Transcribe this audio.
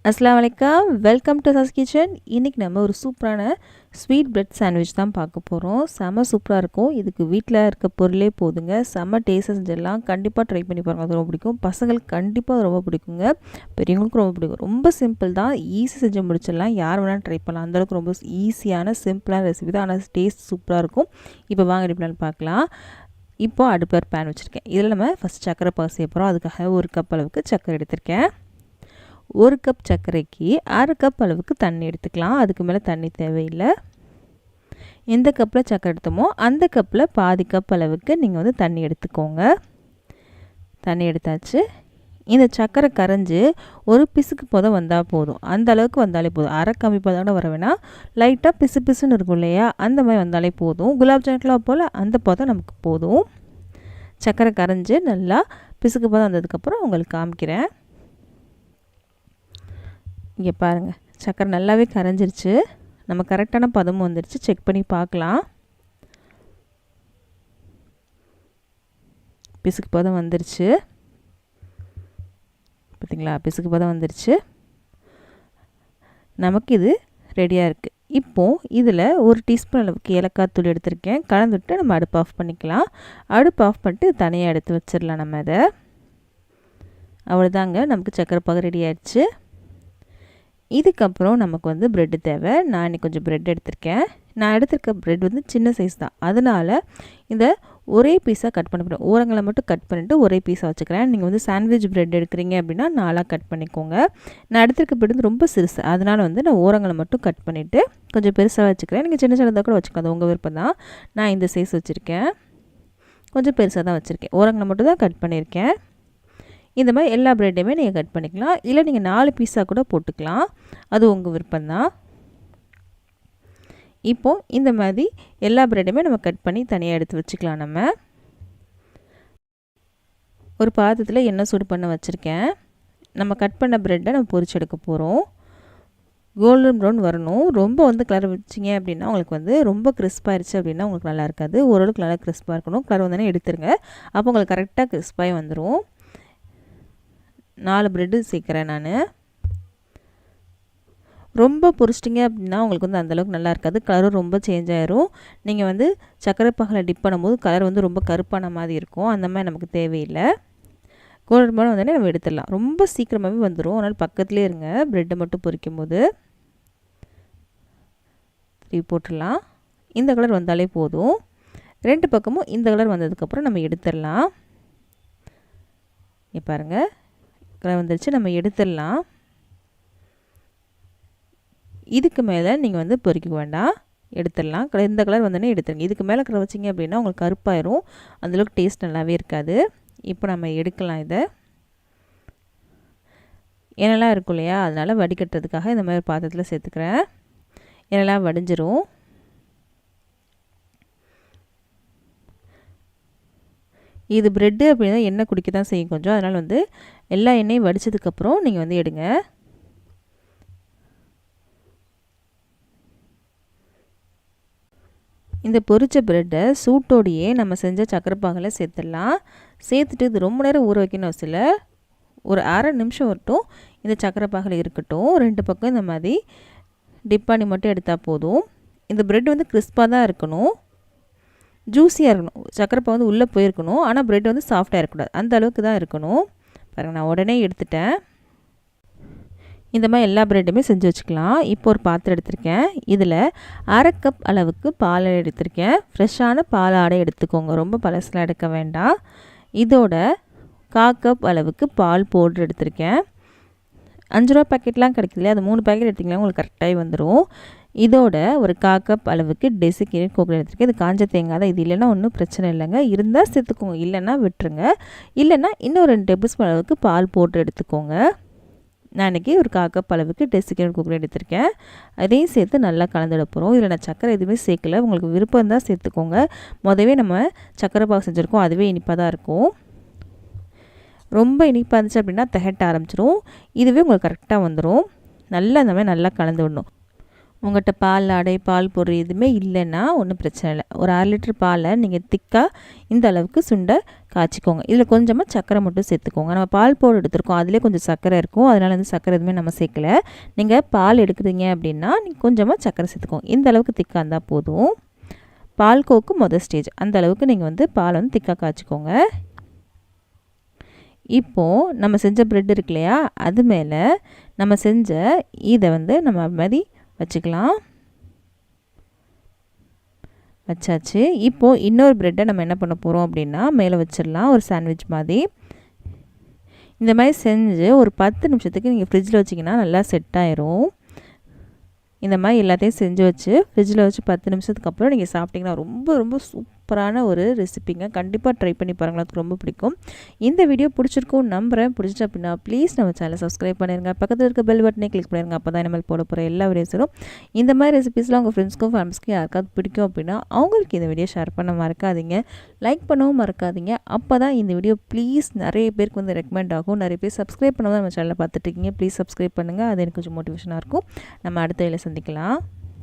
அஸ்ஸலாமு அலைக்கும், welcome to சஸ் kitchen. இன்றைக்கி நம்ம ஒரு சூப்பரான ஸ்வீட் பிரெட் சாண்ட்விச் தான் பார்க்க போகிறோம். செம்ம சூப்பராக இருக்கும். இதுக்கு வீட்டில் இருக்க பொருளே போதுங்க. செம்ம டேஸ்ட்டாக செஞ்சிடலாம். கண்டிப்பாக ட்ரை பண்ணி பாருங்கள். அது ரொம்ப பிடிக்கும். பசங்களுக்கு கண்டிப்பாக அது ரொம்ப பிடிக்குங்க. பெரியவங்களுக்கும் ரொம்ப பிடிக்கும். ரொம்ப சிம்பிள் தான், ஈஸி செஞ்சு முடிச்சிடலாம். யார் வேணாலும் ட்ரை பண்ணலாம். அந்தளவுக்கு ரொம்ப ஈஸியான சிம்பிளான ரெசிபி தான், ஆனால் டேஸ்ட் சூப்பராக இருக்கும். இப்போ வாங்க எப்படின்னு பார்க்கலாம். இப்போது அடுப்பில் பேன் வச்சுருக்கேன். இதில் நம்ம ஃபஸ்ட் சக்கரை பாகு செய்ய போகிறோம். அதுக்காக 1 கப் அளவுக்கு சக்கரை எடுத்திருக்கேன். 1 கப் சர்க்கரைக்கு 1/2 கப் அளவுக்கு தண்ணி எடுத்துக்கலாம். அதுக்கு மேலே தண்ணி தேவையில்லை. எந்த கப்பில் சர்க்கரை எடுத்தோமோ அந்த கப்பில் பாதி கப் அளவுக்கு நீங்கள் தண்ணி எடுத்துக்கோங்க. தண்ணி எடுத்தாச்சு. இந்த சர்க்கரை கரைஞ்சி ஒரு பிசுக்கு பதம் வந்தால் போதும். அந்த அளவுக்கு வந்தாலே போதும். அரை கம்மி பதம் கூட வர வேணாம். லைட்டாக பிசு பிசுன்னு இருக்கும் இல்லையா, அந்த மாதிரி வந்தாலே போதும். குலாப் ஜாமுன்லாம் போல் அந்த பதம் நமக்கு போதும். சர்க்கரை கரைஞ்சி நல்லா பிசுக்கு பதம் வந்ததுக்கப்புறம் உங்களுக்கு காமிக்கிறேன். இங்கே பாருங்கள், சக்கரை நல்லாவே கரைஞ்சிருச்சு. நம்ம கரெக்டான பதமும் வந்துருச்சு. செக் பண்ணி பார்க்கலாம். பிசுக்கு பதம் வந்துருச்சு. பார்த்திங்களா, பிசுக்கு பதம் வந்துருச்சு. நமக்கு இது ரெடியாக இருக்குது. இப்போது இதில் 1 டீஸ்பூன் அளவுக்கு ஏலக்காய் தூள் எடுத்திருக்கேன். கலந்துவிட்டு நம்ம அடுப்பு ஆஃப் பண்ணிக்கலாம். அடுப்பு ஆஃப் பண்ணிட்டு தனியாக எடுத்து வச்சிடலாம். நம்ம அதை அவ்வளோதாங்க, நமக்கு சக்கரை பாகு ரெடி ஆயிடுச்சு. இதுக்கப்புறம் நமக்கு ப்ரெட்டு தேவை. நான் இன்றைக்கி கொஞ்சம் ப்ரெட் எடுத்திருக்கேன். நான் எடுத்திருக்க ப்ரெட் சின்ன சைஸ் தான். அதனால் இந்த ஒரே பீஸாக கட் பண்ண போகிறேன். ஓரங்களை மட்டும் கட் பண்ணிவிட்டு ஒரே பீஸாக வச்சுக்கிறேன். நீங்கள் சாண்ட்விச் ப்ரெட் எடுக்கிறீங்க அப்படின்னா 4ஆக கட் பண்ணிக்கோங்க. நான் எடுத்திருக்க ப்ரெட் ரொம்ப சிறுசு. அதனால் நான் ஓரங்களை மட்டும் கட் பண்ணிவிட்டு கொஞ்சம் பெருசாக வச்சுக்கிறேன். நீங்கள் சின்ன சின்னதாக கூட வச்சுக்கலாம், அது உங்கள் விருப்பம் தான். நான் இந்த சைஸ் வச்சுருக்கேன். கொஞ்சம் பெருசாக தான் வச்சுருக்கேன். ஓரங்களை மட்டும் தான் கட் பண்ணியிருக்கேன். இந்த மாதிரி எல்லா ப்ரெட்டையுமே நீங்கள் கட் பண்ணிக்கலாம். இல்லை நீங்கள் 4 பீஸாக கூட போட்டுக்கலாம், அது உங்கள் விருப்பம்தான். இப்போது இந்த மாதிரி எல்லா ப்ரெட்டையுமே நம்ம கட் பண்ணி தனியாக எடுத்து வச்சுக்கலாம். நம்ம ஒரு பாத்திரத்தில் எண்ணெய் சூடு பண்ண வச்சுருக்கேன். நம்ம கட் பண்ண ப்ரெட்டை நம்ம பொரிச்சு எடுக்க போகிறோம். கோல்டன் ப்ரௌன் வரணும். ரொம்ப கலர் வச்சிங்க அப்படின்னா உங்களுக்கு ரொம்ப கிறிஸ்பாகிடுச்சு அப்படின்னா உங்களுக்கு நல்லா இருக்காது. ஓரளவுக்கு நல்லா கிறிஸ்பாக இருக்கணும். கலர் வந்தோடனே எடுத்துருங்க. அப்போ உங்களுக்கு கரெக்டாக கிறிஸ்பாகி வந்துடும். 4 ப்ரெட்டு சேர்க்குறேன் நான். ரொம்ப பொரிச்சிட்டிங்க அப்படின்னா உங்களுக்கு அந்தளவுக்கு நல்லா இருக்காது. கலரும் ரொம்ப சேஞ்ச் ஆயிரும். நீங்கள் சர்க்கரை பாகில் டிப் பண்ணும்போது கலர் ரொம்ப கருப்பான மாதிரி இருக்கும். அந்த மாதிரி நமக்கு தேவையில்லை. கோல்டன் ப்ரௌன் வந்தோடனே நம்ம எடுத்துடலாம். ரொம்ப சீக்கிரமாகவே வந்துடும். அதனால் பக்கத்துலேயே இருங்க. ப்ரெட்டை மட்டும் பொரிக்கும் போது போட்டுடலாம். இந்த கலர் வந்தாலே போதும். 2 பக்கமும் இந்த கலர் வந்ததுக்கப்புறம் நம்ம எடுத்துடலாம். இங்கே பாருங்கள், கலர் வந்துருச்சு. நம்ம எடுத்துடலாம். இதுக்கு மேலே நீங்கள் பொரிக்க வேண்டாம், எடுத்துடலாம். இந்த கலர் வந்தோடனே எடுத்துருங்க. இதுக்கு மேலே கலர் வச்சிங்க அப்படின்னா உங்களுக்கு கருப்பாயிரும். அந்தளவுக்கு டேஸ்ட் நல்லாவே இருக்காது. இப்போ நம்ம எடுக்கலாம். இதை எண்ணெய்லாம் இருக்கும் இல்லையா, அதனால் வடிகட்டுறதுக்காக இந்த மாதிரி பாத்திரத்தில் சேர்த்துக்கிறேன். எண்ணெய்லாம் வடிஞ்சிரும். இது ப்ரெட்டு அப்படின்னா எண்ணெய் குடிக்க தான் செய்யும் கொஞ்சம். அதனால் எல்லா எண்ணெயும் வடித்ததுக்கப்புறம் நீங்கள் எடுங்க. இந்த பொரிச்ச ப்ரெட்டை சூட்டோடையே நம்ம செஞ்ச சக்கரை பாகில் சேர்த்துடலாம். சேர்த்துட்டு இது ரொம்ப நேரம் ஊற வைக்கணும் அவசியம் இல்லை. ஒரு அரை நிமிஷம் வரட்டும் இந்த சக்கரை பாகில் இருக்கட்டும். 2 பக்கம் இந்த மாதிரி டிப் பண்ணி மட்டும் எடுத்தால் போதும். இந்த ப்ரெட் கிறிஸ்பாக தான் இருக்கணும், ஜூஸியாக இருக்கணும். சக்கரை பாகு உள்ளே போயிருக்கணும். ஆனால் ப்ரெட் சாஃப்டாக இருக்கக்கூடாது. அந்த அளவுக்கு தான் இருக்கணும். பாருங்கள், நான் உடனே எடுத்துட்டேன். இந்த மாதிரி எல்லா ப்ரெட்டுமே செஞ்சு வச்சுக்கலாம். இப்போ ஒரு பாத்திரம் எடுத்திருக்கேன். இதில் 1/2 கப் அளவுக்கு பால் எடுத்திருக்கேன். ஃப்ரெஷ்ஷான பால் ஆடை எடுத்துக்கோங்க. ரொம்ப பழசெலாம் எடுக்க வேண்டாம். இதோட 1/4 கப் அளவுக்கு பால் பவுட்ரு எடுத்திருக்கேன். 5 ரூபா பேக்கெட்லாம் கிடைக்குது இல்லையா, அது 3 பேக்கெட் எடுத்திங்கன்னா உங்களுக்கு கரெக்டாகி வந்துடும். இதோட ஒரு 1/4 கப் அளவுக்கு டெசிகேட்டட் கோகோனட் எடுத்துருக்கேன். இது காஞ்ச தேங்காய் தான். இது இல்லைன்னா ஒன்றும் பிரச்சனை இல்லைங்க. இருந்தால் சேர்த்துக்கோங்க, இல்லைன்னா விட்டுருங்க. இல்லைன்னா இன்னும் 2 டேபிள் ஸ்பூன் அளவுக்கு பால் போட்டு எடுத்துக்கோங்க. நான் இன்றைக்கி ஒரு 1/4 கப் அளவுக்கு டெசிகேட்டட் கோகோனட் எடுத்திருக்கேன். அதையும் சேர்த்து நல்லா கலந்துட போகிறோம். இதில் நான் சக்கரை எதுவுமே சேர்க்கல. உங்களுக்கு விருப்பம் தான் சேர்த்துக்கோங்க. முதவே நம்ம சக்கரை பாகு செஞ்சுருக்கோம், அதுவே இனிப்பாக தான் இருக்கும். ரொம்ப இனிப்பாக இருந்துச்சு அப்படின்னா திகட்ட ஆரம்பிச்சிடும். இதுவே உங்களுக்கு கரெக்டாக வந்துடும். நல்லா இந்த மாதிரி நல்லா கலந்து விடணும். உங்கள்கிட்ட பால் ஆடை, பால் பொருள் எதுவுமே இல்லைன்னா ஒன்றும் பிரச்சனை இல்லை. ஒரு 1/2 லிட்டர் பாலை நீங்கள் திக்காக இந்த அளவுக்கு சுண்டை காய்ச்சிக்கோங்க. இதில் கொஞ்சமாக சர்க்கரை மட்டும் சேர்த்துக்கோங்க. நம்ம பால் பவுடர் எடுத்துருக்கோம், அதிலே கொஞ்சம் சர்க்கரை இருக்கும், அதனால் வந்து சர்க்கரை எதுவுமே நம்ம சேர்க்கல. நீங்கள் பால் எடுக்கிறீங்க அப்படின்னா நீங்கள் கொஞ்சமாக சர்க்கரை சேர்த்துக்கோங்க. இந்த அளவுக்கு திக்காக இருந்தால் போதும். பால்கோவுக்கு மொதல் ஸ்டேஜ் அந்த அளவுக்கு நீங்கள் வந்து பால் வந்து திக்காக காய்ச்சிக்கோங்க. இப்போது நம்ம செஞ்ச ப்ரெட் இருக்கு இல்லையா, அது மேலே நம்ம செஞ்ச இதை வந்து நம்ம மாதிரி வச்சுக்கலாம். வச்சாச்சு. இப்போது இன்னொரு ப்ரெட்டை நம்ம என்ன பண்ண போகிறோம் அப்படின்னா மேலே வச்சிடலாம், ஒரு சாண்ட்விச் மாதிரி. இந்த மாதிரி செஞ்சு ஒரு 10 நிமிஷத்துக்கு நீங்கள் ஃப்ரிட்ஜில் வச்சிங்கன்னா நல்லா செட் ஆயிரும். இந்த மாதிரி எல்லாத்தையும் செஞ்சு வச்சு ஃப்ரிட்ஜில் வச்சு 10 நிமிஷத்துக்கு அப்புறம் நீங்கள் சாப்பிட்டிங்கன்னா ரொம்ப ரொம்ப சூப்பரான ஒரு ரெசிபிங்க. கண்டிப்பாக ட்ரை பண்ணி பாருங்கள், அதுக்கு ரொம்ப பிடிக்கும். இந்த வீடியோ பிடிச்சிருக்கும் நம்புகிறேன். பிடிச்சிட்டு அப்படின்னா ப்ளீஸ் நம்ம சேனலை சப்ஸ்கிரைப் பண்ணிடுங்க, பக்கத்தில் இருக்க பெல் பட்டனே கிளிக் பண்ணிடுங்க. அப்போ தான் நம்ம போட போகிற எல்லா வீடியோஸும் இந்த மாதிரி ரெசிபீஸ்லாம் உங்கள் ஃப்ரெண்ட்ஸ்க்கும் ஃபேமிலிஸ்க்கும் யாருக்காவது பிடிக்கும் அப்படின்னா அவங்களுக்கு இந்த வீடியோ ஷேர் பண்ண மறக்காதீங்க, லைக் பண்ணவும் மறக்காதீங்க. அப்போ தான் இந்த வீடியோ ப்ளீஸ் நிறைய பேருக்கு வந்து ரெக்கமெண்ட் ஆகும். நிறைய பேர் சப்ஸ்கிரைப் பண்ணாமல் நம்ம சேனலை பார்த்துட்ருக்கீங்க, ப்ளீஸ் சப்ஸ்கிரைப் பண்ணுங்கள், அது எனக்கு கொஞ்சம் மோட்டிவேஷனாக இருக்கும். நம்ம அடுத்த வீடியோவில் சந்திக்கலாம்.